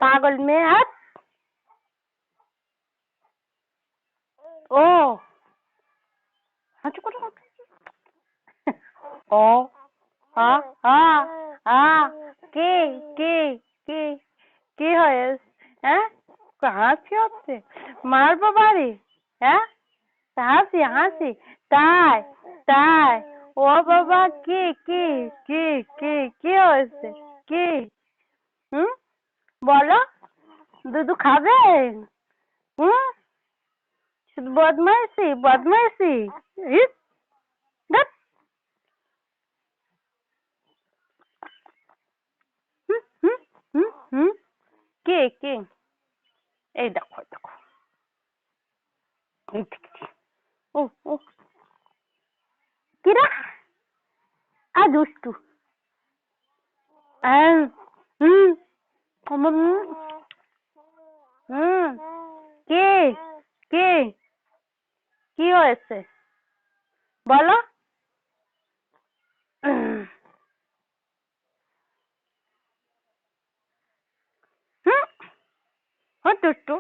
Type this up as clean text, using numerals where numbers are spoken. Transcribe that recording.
পাগল মেয়ে হাত। ও হাঁচু করো। ও আ আ আ কি কি কি কি হয়েছে? হ্যাঁ, হাসি হচ্ছে, মারবো বাড়ি? হ্যাঁ, হাসি হাসি, তাই তাই। ও বাবা, কি কি কি কি কি হয়েছে? কি? হুম, বলো। দুধু খাবে? হুম, শুধু বদমাইশি বদমাইশি। ইস, ধ্যাৎ। হুম হুম হুম হুম। কে কে? এই দেখো দেখো, এই দেখছি। ও ও, কিরা? দুষ্টু। হুম হুম হুম হুম। কি কি কি হয়েছে বলো? হুম, ও দুষ্টু।